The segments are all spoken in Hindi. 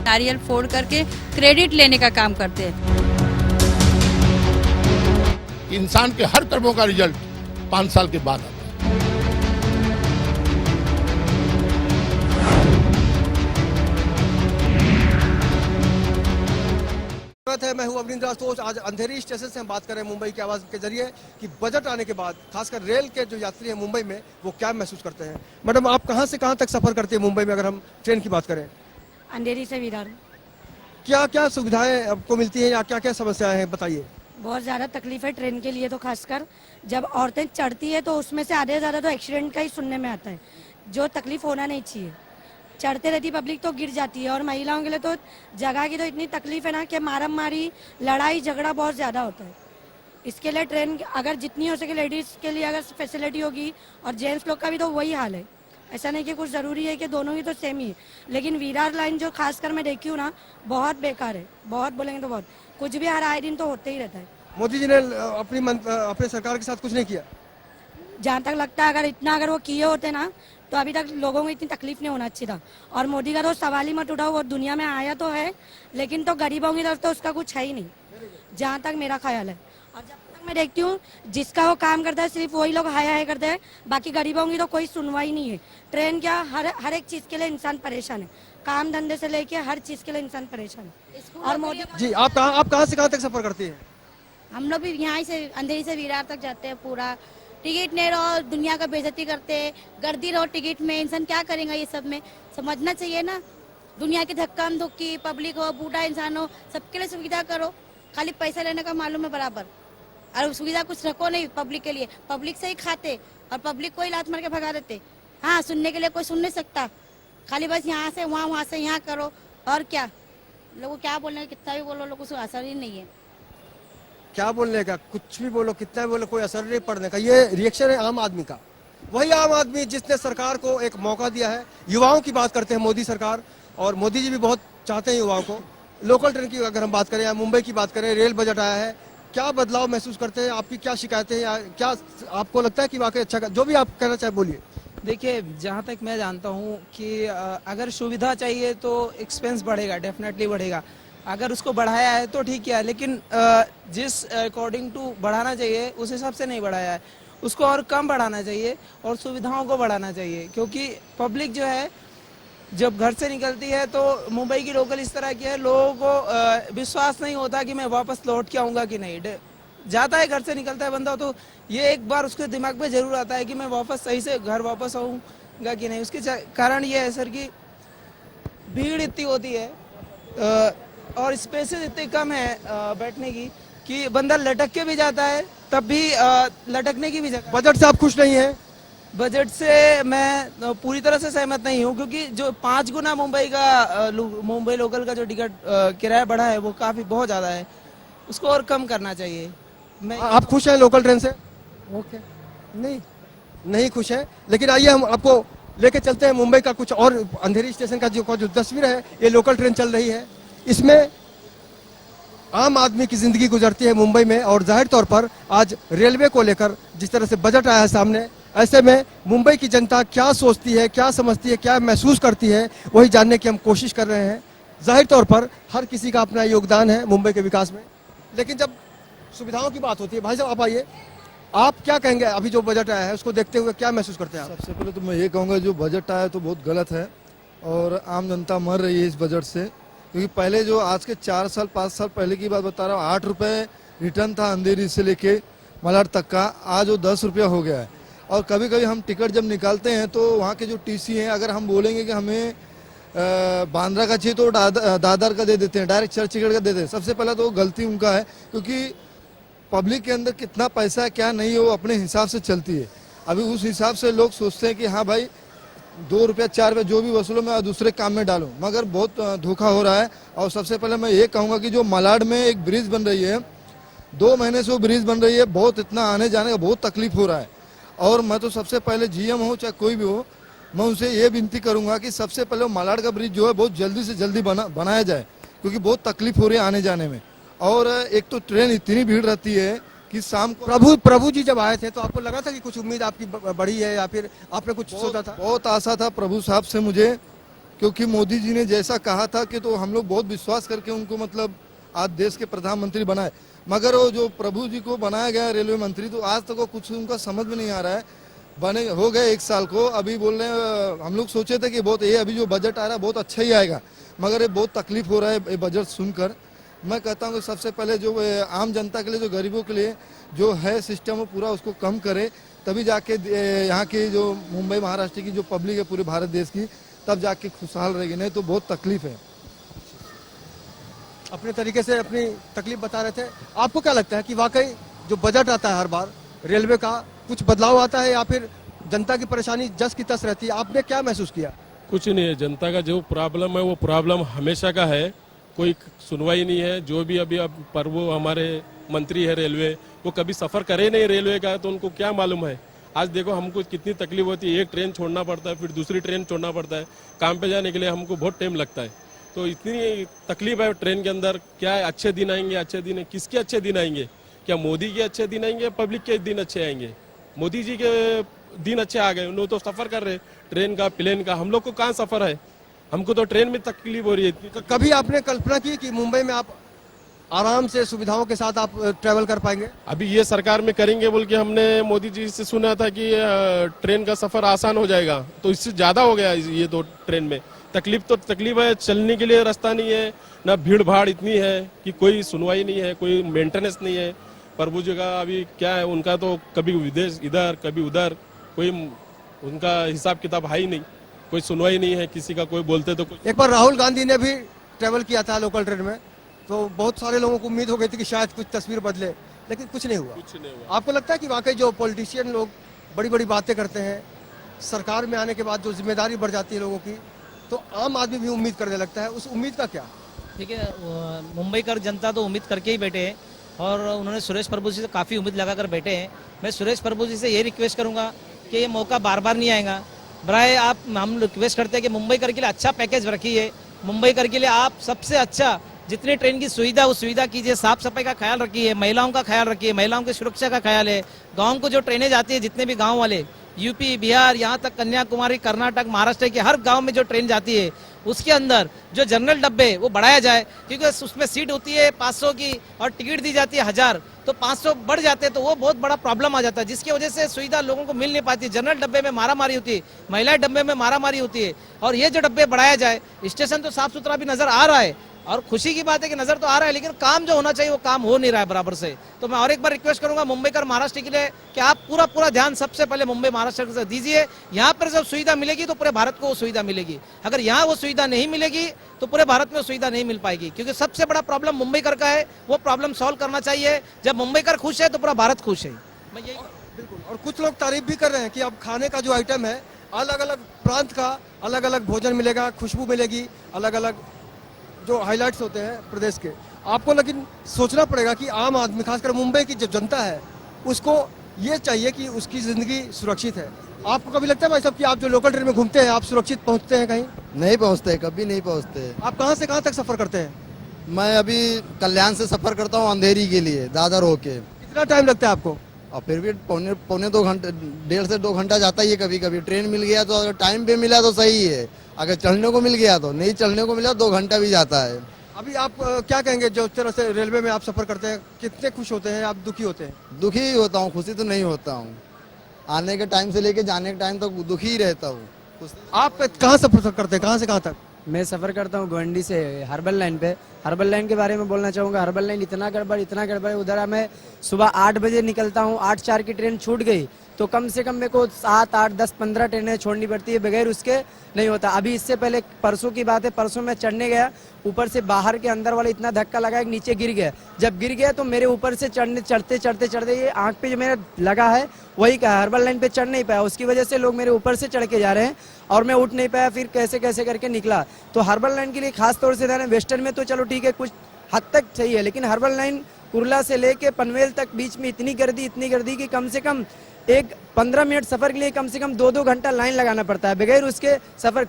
नारियल फोड़ करके क्रेडिट लेने का काम करते हैं। इंसान के हर कर्मों का रिजल्ट 5 साल के बाद आता है। है, मैं हूं अवनींद्र आशुतोष। आज अंधेरी स्टेशन से हम बात कर रहे हैं मुंबई की आवाज के जरिए कि बजट आने के बाद खासकर रेल के जो यात्री हैं मुंबई में वो क्या महसूस करते हैं। मैडम, आप कहां से कहां तक सफर करते हैं मुंबई में, अगर हम ट्रेन की बात करें? अंधेरी से विरार। क्या क्या सुविधाएं आपको मिलती हैं या क्या क्या समस्याएं हैं, बताइए। बहुत ज़्यादा तकलीफ है ट्रेन के लिए, तो खासकर जब औरतें चढ़ती है तो उसमें से आधे से ज़्यादा तो एक्सीडेंट का ही सुनने में आता है, जो तकलीफ होना नहीं चाहिए। चढ़ते रहती पब्लिक तो गिर जाती है, और महिलाओं के लिए तो जगह की तो इतनी तकलीफ है ना कि मारम मारी, लड़ाई झगड़ा बहुत ज़्यादा होता है। इसके लिए ट्रेन अगर जितनी हो सके लेडीज़ के लिए अगर फैसिलिटी होगी, और जेंट्स लोग का भी तो वही हाल है। ऐसा नहीं कि कुछ ज़रूरी है कि दोनों ही तो सेम ही है, लेकिन विरार लाइन जो खासकर मैं देखी हूँ ना, बहुत बेकार है। बहुत बोलेंगे तो बहुत, कुछ भी हर आए दिन तो होते ही रहता है। मोदी जी ने अपने सरकार के साथ कुछ नहीं किया? जहाँ तक लगता है अगर वो किए होते ना तो अभी तक लोगों को इतनी तकलीफ नहीं होना चाहिए था। और मोदी का तो सवाल ही मत उठाओ, वो दुनिया में आया तो है लेकिन तो गरीबों की तरफ तो उसका कुछ है ही नहीं, जहाँ तक मेरा ख्याल है। और जब तक मैं देखती हूँ जिसका वो काम करता है सिर्फ वही लोग हाय हाय करते हैं, बाकी गरीबों की तो कोई सुनवाई नहीं है। ट्रेन क्या, हर एक चीज़ के लिए इंसान परेशान है, काम धंधे से लेके हर चीज़ के लिए इंसान परेशान है। और मोदी जी, आप कहाँ से कहाँ तक सफर करती हैं? हम लोग भी यहाँ से अंधेरी से विरार तक जाते हैं। पूरा टिकट नहीं रहो, दुनिया का बेइज्जती करते हैं, गर्दी रहो टिकट में, इंसान क्या करेगा ये सब में? समझना चाहिए ना, दुनिया की धक्का धुक्की, पब्लिक हो बूढ़ा इंसान हो, सबके लिए सुविधा करो। खाली पैसा लेने का मालूम है बराबर, और सुविधा कुछ रखो नहीं पब्लिक के लिए। पब्लिक से ही खाते और पब्लिक को ही लात मार के भगा देते। हाँ, सुनने के लिए कोई सुन नहीं सकता, खाली बस यहाँ से वहाँ से यहाँ करो। और क्या लोगों क्या बोलने, कितना भी बोलो लोगों को असर ही नहीं है। क्या बोलने का, कुछ भी बोलो, कितना भी बोलो, कोई असर नहीं पड़ने का। ये रिएक्शन है आम आदमी का, वही आम आदमी जिसने सरकार को एक मौका दिया है। युवाओं की बात करते हैं मोदी सरकार, और मोदी जी भी बहुत चाहते हैं युवाओं को। लोकल ट्रेन की अगर हम बात करें या मुंबई की बात करें, रेल बजट आया है, क्या बदलाव महसूस करते हैं? आपकी क्या शिकायतें हैं, या क्या आपको लगता है कि वाकई अच्छा, जो भी आप कहना चाहे बोलिए। देखिए, जहाँ तक मैं जानता हूँ कि अगर सुविधा चाहिए तो एक्सपेंस बढ़ेगा, डेफिनेटली बढ़ेगा। अगर उसको बढ़ाया है तो ठीक है, लेकिन जिस अकॉर्डिंग टू बढ़ाना चाहिए उस हिसाब से नहीं बढ़ाया है। उसको और कम बढ़ाना चाहिए और सुविधाओं को बढ़ाना चाहिए, क्योंकि पब्लिक जो है जब घर से निकलती है तो मुंबई की लोकल इस तरह की है, लोगों को विश्वास नहीं होता कि मैं वापस लौट के आऊँगा कि नहीं। जाता है, घर से निकलता है बंदा, तो ये एक बार उसके दिमाग में जरूर आता है कि मैं वापस सही से घर वापस आऊँगा कि नहीं। उसके कारण ये है सर कि भीड़ इतनी होती है और स्पेसेस इतनी कम है बैठने की कि बंदा लटक के भी जाता है, तब भी लटकने की भी जगह। बजट से आप खुश नहीं है? बजट से मैं पूरी तरह से सहमत नहीं हूँ, क्योंकि जो 5 गुना मुंबई लोकल का जो टिकट किराया बढ़ा है वो काफी बहुत ज्यादा है, उसको और कम करना चाहिए। आप खुश हैं लोकल ट्रेन से? ओके, नहीं खुश है, लेकिन आइए हम आपको लेके चलते हैं मुंबई का कुछ और। अंधेरी स्टेशन का जो तस्वीर है, ये लोकल ट्रेन चल रही है, इसमें आम आदमी की जिंदगी गुजरती है मुंबई में। और जाहिर तौर पर आज रेलवे को लेकर जिस तरह से बजट आया है सामने, ऐसे में मुंबई की जनता क्या सोचती है, क्या समझती है, क्या महसूस करती है, वही जानने की हम कोशिश कर रहे हैं। जाहिर तौर पर हर किसी का अपना योगदान है मुंबई के विकास में, लेकिन जब सुविधाओं की बात होती है, भाई साहब आप आइए, आप क्या कहेंगे? अभी जो बजट आया है उसको देखते हुए क्या महसूस करते हैं आप? सबसे पहले तो मैं ये कहूँगा जो बजट आया है तो बहुत गलत है, और आम जनता मर रही है इस बजट से। क्योंकि पहले जो आज के 4 साल 5 साल पहले की बात बता रहा हूँ, 8 रुपये रिटर्न था अंधेरी से लेके मलाड तक का, आज वो 10 रुपया हो गया है। और कभी कभी हम टिकट जब निकालते हैं तो वहाँ के जो टीसी हैं, अगर हम बोलेंगे कि हमें बांद्रा का चाहिए तो दादर का दे देते हैं, डायरेक्ट चर्चगेट का दे देते हैं। सबसे पहला तो गलती उनका है, क्योंकि पब्लिक के अंदर कितना पैसा है क्या नहीं है वो अपने हिसाब से चलती है। अभी उस हिसाब से लोग सोचते हैं कि हाँ भाई 2 रुपया 4 रुपया जो भी वसूलो मैं दूसरे काम में डालूं, मगर बहुत धोखा हो रहा है। और सबसे पहले मैं ये कहूँगा कि जो मलाड में एक ब्रिज बन रही है, 2 महीने से वो ब्रिज बन रही है, बहुत इतना आने जाने का बहुत तकलीफ हो रहा है। और मैं तो सबसे पहले जीएम हो चाहे कोई भी हो, मैं उनसे ये विनती करूँगा कि सबसे पहले मलाड का ब्रिज जो है बहुत जल्दी से जल्दी बनाया जाए, क्योंकि बहुत तकलीफ हो रही है आने जाने में। और एक तो ट्रेन इतनी भीड़ रहती है कि शाम को प्रभु जी जब आए थे तो आपको लगा था कि कुछ उम्मीद आपकी बढ़ी है, या फिर आपने कुछ सोचा था? बहुत आशा था प्रभु साहब से मुझे, क्योंकि मोदी जी ने जैसा कहा था कि तो हम लोग बहुत विश्वास करके उनको मतलब आज देश के प्रधानमंत्री बनाए, मगर वो जो प्रभु जी को बनाया गया रेलवे मंत्री, तो आज तक वो कुछ उनका समझ में नहीं आ रहा है। बने हो गए 1 साल को, अभी बोल रहे हैं हम लोग सोचे थे कि बहुत ये अभी जो बजट आ रहा है बहुत अच्छा ही आएगा, मगर ये बहुत तकलीफ हो रहा है ये बजट सुनकर। मैं कहता हूँ कि सबसे पहले जो आम जनता के लिए, जो गरीबों के लिए जो है सिस्टम वो पूरा उसको कम करे, तभी जाके यहाँ की जो मुंबई महाराष्ट्र की जो पब्लिक है पूरे भारत देश की, तब जाके खुशहाल रहेगी, नहीं तो बहुत तकलीफ है। अपने तरीके से अपनी तकलीफ बता रहे थे। आपको क्या लगता है कि वाकई जो बजट आता है हर बार रेलवे का, कुछ बदलाव आता है या फिर जनता की परेशानी जस की तस रहती है? आपने क्या महसूस किया? कुछ नहीं है, जनता का जो प्रॉब्लम है वो प्रॉब्लम हमेशा का है, कोई सुनवाई नहीं है। जो भी अभी अब पर वो हमारे मंत्री है रेलवे, वो कभी सफ़र करे नहीं रेलवे का, तो उनको क्या मालूम है। आज देखो हमको कितनी तकलीफ होती है, एक ट्रेन छोड़ना पड़ता है, फिर दूसरी ट्रेन छोड़ना पड़ता है, काम पे जाने के लिए हमको बहुत टाइम लगता है। तो इतनी तकलीफ है ट्रेन के अंदर। क्या है, अच्छे दिन आएंगे, अच्छे दिन, किसके अच्छे दिन आएंगे? क्या मोदी के अच्छे दिन आएंगे, पब्लिक के दिन अच्छे आएंगे? मोदी जी के दिन अच्छे आ गए, उन्होंने तो सफ़र कर रहे ट्रेन का, प्लेन का, हम लोग को कहाँ सफ़र है? हमको तो ट्रेन में तकलीफ हो रही है इतनी। कभी आपने कल्पना की कि मुंबई में आप आराम से सुविधाओं के साथ आप ट्रेवल कर पाएंगे? अभी ये सरकार में करेंगे बोल के हमने मोदी जी से सुना था कि ट्रेन का सफर आसान हो जाएगा, तो इससे ज्यादा हो गया ये तो ट्रेन में। तकलीफ है, चलने के लिए रास्ता नहीं है, ना भीड़ भाड़ इतनी है कि कोई सुनवाई नहीं है, कोई मेंटेनेंस नहीं है। प्रभु जी का अभी क्या है, उनका तो कभी विदेश इधर कभी उधर, कोई उनका हिसाब किताब है ही नहीं, कोई सुनवाई नहीं है किसी का, कोई बोलते तो कुछ। एक बार राहुल गांधी ने भी ट्रेवल किया था लोकल ट्रेन में, तो बहुत सारे लोगों को उम्मीद हो गई थी कि शायद कुछ तस्वीर बदले, लेकिन कुछ नहीं हुआ। आपको लगता है कि वाकई जो पॉलिटिशियन लोग बड़ी बड़ी बातें करते हैं, सरकार में आने के बाद जो जिम्मेदारी बढ़ जाती है लोगों की, तो आम आदमी भी उम्मीद करने लगता है, उस उम्मीद का क्या? देखिए, मुंबई का जनता तो उम्मीद करके ही बैठे हैं और उन्होंने सुरेश प्रभु जी से काफ़ी उम्मीद लगाकर बैठे हैं। मैं सुरेश प्रभु जी से ये रिक्वेस्ट करूंगा कि ये मौका बार बार नहीं आएगा। बराए आप, हम रिक्वेस्ट करते हैं कि मुंबई कर के लिए अच्छा पैकेज रखिए, मुंबई कर के लिए आप सबसे अच्छा जितनी ट्रेन की सुविधा उस सुविधा कीजिए, साफ सफाई का ख्याल रखिए, महिलाओं का ख्याल रखिए, महिलाओं की सुरक्षा का ख्याल है। गाँव को जो ट्रेनें जाती है, जितने भी गाँव वाले, यूपी, बिहार, यहाँ तक कन्याकुमारी, कर्नाटक, महाराष्ट्र के हर गांव में जो ट्रेन जाती है, उसके अंदर जो जनरल डब्बे वो बढ़ाया जाए, क्योंकि उसमें सीट होती है 500 की और टिकट दी जाती है 1000, तो 500 बढ़ जाते हैं तो वो बहुत बड़ा प्रॉब्लम आ जाता है, जिसकी वजह से सुविधा लोगों को मिल नहीं पाती। जनरल डब्बे में मारामारी होती है, महिला डब्बे में मारामारी होती है, और ये जो डब्बे बढ़ाया जाए, स्टेशन तो साफ सुथरा भी नजर आ रहा है और खुशी की बात है कि नजर तो आ रहा है, लेकिन काम जो होना चाहिए वो काम हो नहीं रहा है बराबर से। तो मैं और एक बार रिक्वेस्ट करूंगा मुंबई कर महाराष्ट्र के लिए कि आप पूरा ध्यान सबसे पहले मुंबई महाराष्ट्र से दीजिए। यहाँ पर जब सुविधा मिलेगी तो पूरे भारत को वो सुविधा मिलेगी, अगर यहाँ वो सुविधा नहीं मिलेगी तो पूरे भारत में सुविधा नहीं मिल पाएगी, क्योंकि सबसे बड़ा प्रॉब्लम मुंबई कर का है, वो प्रॉब्लम सॉल्व करना चाहिए। जब मुंबई कर खुश है तो पूरा भारत खुश है। मैं यही बिल्कुल। और कुछ लोग तारीफ भी कर रहे हैं कि अब खाने का जो आइटम है, अलग अलग प्रांत का अलग अलग भोजन मिलेगा, खुशबू मिलेगी, अलग अलग जो हाइलाइट्स होते हैं प्रदेश के। आपको लेकिन सोचना पड़ेगा कि आम आदमी, खासकर मुंबई की जो जनता है, उसको ये चाहिए कि उसकी जिंदगी सुरक्षित है। आपको कभी लगता है भाई साहब कि आप जो लोकल ट्रेन में घूमते हैं, आप सुरक्षित पहुंचते हैं कहीं? नहीं पहुँचते, कभी नहीं पहुँचते। आप कहाँ से कहाँ तक सफर करते हैं? मैं अभी कल्याण से सफर करता हूँ अंधेरी के लिए, दादर होके। कितना टाइम लगता है आपको? और फिर भी पौने 2 घंटे, 1.5 से 2 घंटा जाता ही है। कभी कभी ट्रेन मिल गया तो, अगर टाइम पे मिला तो सही है, अगर चढ़ने को मिल गया तो, नहीं चढ़ने को मिला 2 घंटा भी जाता है। अभी आप क्या कहेंगे, जो तरह से रेलवे में आप सफर करते हैं, कितने खुश होते हैं, आप दुखी होते हैं? दुखी ही होता हूँ, खुशी तो नहीं होता हूँ। आने के टाइम से लेके जाने के टाइम तक दुखी ही रहता हूँ। आप कहाँ सफर करते हैं, कहाँ से कहाँ तक? मैं सफ़र करता हूँ गोंडी से हर्बल लाइन पे। हर्बल लाइन के बारे में बोलना चाहूँगा, हर्बल लाइन इतना गड़बड़ उधर। मैं सुबह 8 बजे निकलता हूँ, 8:04 की ट्रेन छूट गई तो कम से कम मेरे को 7, 8, 10, 15 ट्रेनें छोड़नी पड़ती है, बगैर उसके नहीं होता। अभी इससे पहले परसों की बात है, परसों मैं चढ़ने गया, ऊपर से बाहर के अंदर वाला इतना धक्का लगा कि नीचे गिर गया। जब गिर गया तो मेरे ऊपर से चढ़ते ये आँख पे जो मेरा लगा है वही कहा, हर्बल लाइन पे चढ़ नहीं पाया, उसकी वजह से लोग मेरे ऊपर से चढ़ के जा रहे हैं और मैं उठ नहीं पाया। फिर कैसे करके निकला। तो हर्बल लाइन के लिए खास तौर से वेस्टर्न में तो चलो ठीक है, कुछ हद तक सही है, लेकिन हर्बल लाइन कुर्ला से लेके पनवेल तक बीच में इतनी गर्दी कि कम से कम एक 15 मिनट सफर के लिए कम से कम 2-2 घंटा लाइन लगाना पड़ता है। बगैर उसके सफर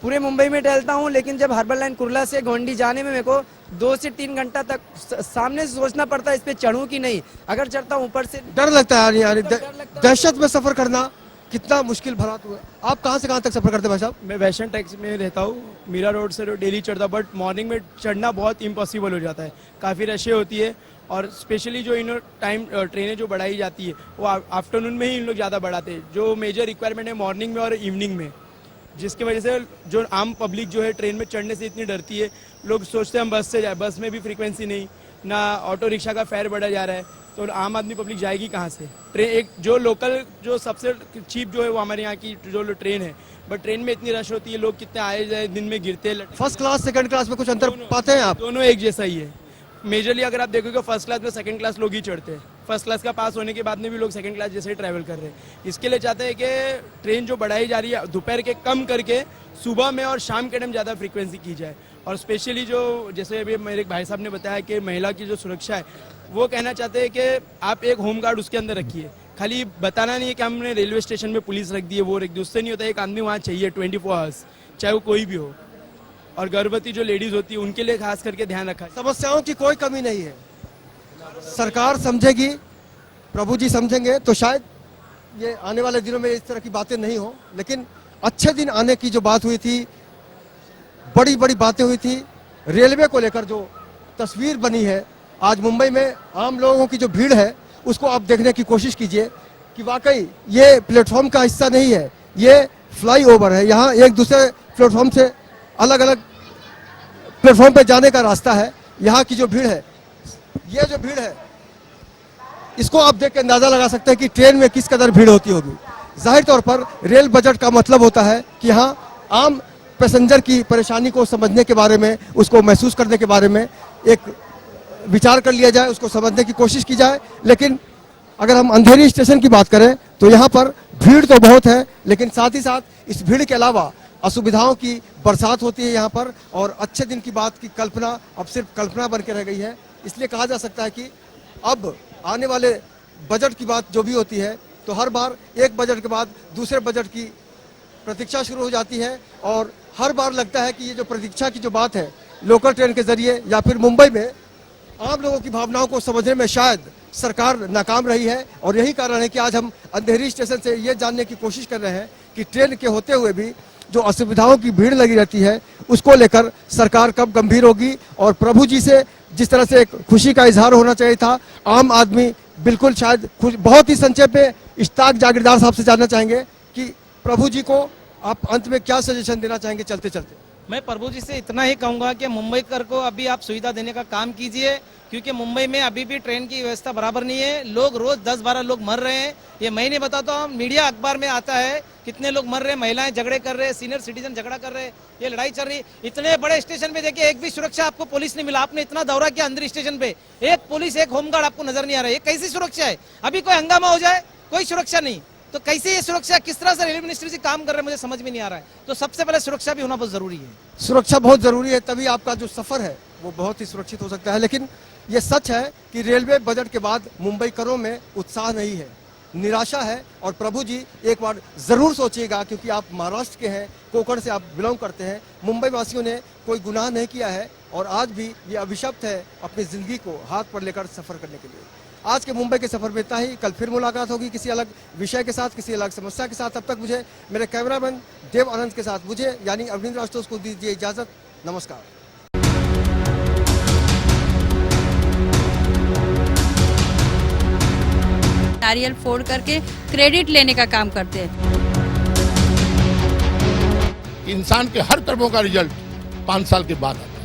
पूरे मुंबई में टहलता हूँ, लेकिन जब हर्बल लाइन कुर्ला से गोंडी जाने में मेरे को 2 से 3 घंटा तक सामने से सोचना पड़ता है इस पे चढ़ूं कि नहीं। अगर चढ़ता हूँ ऊपर से डर लगता है यानी दहशत में सफर करना कितना मुश्किल भरा हुआ। आप कहाँ से कहाँ तक सफर करते हैं भाई साहब? मैं वैष्णव टैक्स में रहता हूँ, मीरा रोड से डेली चढ़ता, बट मॉर्निंग में चढ़ना बहुत इम्पॉसिबल हो जाता है, काफ़ी रशे होती है। और स्पेशली जो इन टाइम ट्रेनें जो बढ़ाई जाती है वो आफ्टरनून में ही इन लोग ज़्यादा बढ़ाते हैं, जो मेजर रिक्वायरमेंट है मॉर्निंग में और इवनिंग में, जिसकी वजह से जो आम पब्लिक जो है ट्रेन में चढ़ने से इतनी डरती है। लोग सोचते हैं हम बस से जाए, बस में भी फ्रीक्वेंसी नहीं, ना ऑटो रिक्शा का फेयर बढ़ा जा रहा है, तो आम आदमी पब्लिक जाएगी कहाँ से? ट्रेन एक जो लोकल जो सबसे चीप जो है वो हमारे यहाँ की जो ट्रेन है, बट ट्रेन में इतनी रश होती है, लोग कितने आए जाए दिन में गिरते हैं। फर्स्ट क्लास सेकंड क्लास में कुछ अंतर पाते हैं आप? दोनों एक जैसा ही है। मेजरली अगर आप देखोगे फर्स्ट क्लास में सेकंड क्लास लोग ही चढ़ते हैं, फर्स्ट क्लास का पास होने के बाद में भी लोग सेकंड क्लास जैसे ही ट्रैवल कर रहे हैं। इसके लिए चाहते हैं कि ट्रेन जो बढ़ाई जा रही है दोपहर के कम करके सुबह में और शाम के टाइम ज़्यादा फ्रीक्वेंसी की जाए। और स्पेशली जो जैसे अभी मेरे भाई साहब ने बताया कि महिला की जो सुरक्षा है, वो कहना चाहते हैं कि आप एक होम गार्ड उसके अंदर रखिए, खाली बताना नहीं है कि हमने रेलवे स्टेशन में पुलिस रख दी है, वो रख दी, उससे नहीं होता। एक आदमी वहाँ चाहिए 24 आवर्स, चाहे वो कोई भी हो। और गर्भवती जो लेडीज होती है उनके लिए खास करके ध्यान रखा। समस्याओं की कोई कमी नहीं है, सरकार समझेगी, प्रभु जी समझेंगे तो शायद ये आने वाले दिनों में इस तरह की बातें नहीं हो। लेकिन अच्छे दिन आने की जो बात हुई थी, बड़ी बड़ी बातें हुई थी, रेलवे को लेकर जो तस्वीर बनी है आज मुंबई में, आम लोगों की जो भीड़ है उसको आप देखने की कोशिश कीजिए कि वाकई ये प्लेटफॉर्म का हिस्सा नहीं है, ये फ्लाईओवर है। यहाँ एक दूसरे प्लेटफॉर्म से अलग अलग प्लेटफॉर्म पे जाने का रास्ता है। यहाँ की जो भीड़ है, ये जो भीड़ है, इसको आप देख के अंदाजा लगा सकते हैं कि ट्रेन में किस कदर भीड़ होती होगी। जाहिर तौर पर रेल बजट का मतलब होता है कि यहाँ आम पैसेंजर की परेशानी को समझने के बारे में, उसको महसूस करने के बारे में एक विचार कर लिया जाए, उसको समझने की कोशिश की जाए। लेकिन अगर हम अंधेरी स्टेशन की बात करें तो यहाँ पर भीड़ तो बहुत है, लेकिन साथ ही साथ इस भीड़ के अलावा असुविधाओं की बरसात होती है यहाँ पर। और अच्छे दिन की बात की कल्पना अब सिर्फ कल्पना बन के रह गई है। इसलिए कहा जा सकता है कि अब आने वाले बजट की बात जो भी होती है तो हर बार एक बजट के बाद दूसरे बजट की प्रतीक्षा शुरू हो जाती है। और हर बार लगता है कि ये जो प्रतीक्षा की जो बात है लोकल ट्रेन के जरिए या फिर मुंबई में आम लोगों की भावनाओं को समझने में शायद सरकार नाकाम रही है। और यही कारण है कि आज हम अंधेरी स्टेशन से ये जानने की कोशिश कर रहे हैं कि ट्रेन के होते हुए भी जो असुविधाओं की भीड़ लगी रहती है उसको लेकर सरकार कब गंभीर होगी। और प्रभु जी से जिस तरह से एक खुशी का इजहार होना चाहिए था, आम आदमी बिल्कुल शायद खुश। बहुत ही संक्षेप में इश्ताक जागीरदार साहब से जानना चाहेंगे कि प्रभु जी को आप अंत में क्या सजेशन देना चाहेंगे चलते चलते? मैं प्रभु जी से इतना ही कहूंगा कि मुंबई कर को अभी आप सुविधा देने का काम कीजिए, क्योंकि मुंबई में अभी भी ट्रेन की व्यवस्था बराबर नहीं है। लोग रोज 10-12 लोग मर रहे हैं, ये मैं नहीं बताता हूँ, मीडिया अखबार में आता है कितने लोग मर रहे हैं, महिलाएं झगड़े कर रहे हैं, सीनियर सिटीजन झगड़ा कर रहे हैं, ये लड़ाई चल रही है। इतने बड़े स्टेशन पे देखिए एक भी सुरक्षा आपको पुलिस नहीं मिला। आपने इतना दौरा किया अंदर स्टेशन पे, एक पुलिस एक होमगार्ड आपको नजर नहीं आ रहा है। ये कैसी सुरक्षा है? अभी कोई हंगामा हो जाए कोई सुरक्षा नहीं, तो कैसे ये सुरक्षा, किस तरह से रेलवे मिनिस्ट्री से काम कर रहे हैं मुझे समझ में नहीं आ रहा है। तो सबसे पहले सुरक्षा भी होना बहुत जरूरी है। सुरक्षा बहुत जरूरी है, तभी आपका जो सफर है वो बहुत ही सुरक्षित हो सकता है। लेकिन ये सच है कि रेलवे बजट के बाद मुंबई करों में उत्साह नहीं है, निराशा है। और प्रभु जी एक बार जरूर सोचिएगा, क्योंकि आप महाराष्ट्र के हैं, कोकण से आप बिलोंग करते हैं। मुंबई वासियों ने कोई गुनाह नहीं किया है और आज भी ये अभिशप्त है अपनी जिंदगी को हाथ पर लेकर सफर करने के लिए। आज के मुंबई के सफर में इतना ही। कल फिर मुलाकात होगी किसी अलग विषय के साथ, किसी अलग समस्या के साथ। तब तक मुझे मेरे कैमरामैन देव आनंद के साथ मुझे यानी अरविंद राष्ट्रों को दीजिए इजाजत। नमस्कार। नारियल फोड़ करके क्रेडिट लेने का काम करते हैं। इंसान के हर कर्मों का रिजल्ट 5 साल के बाद आता है।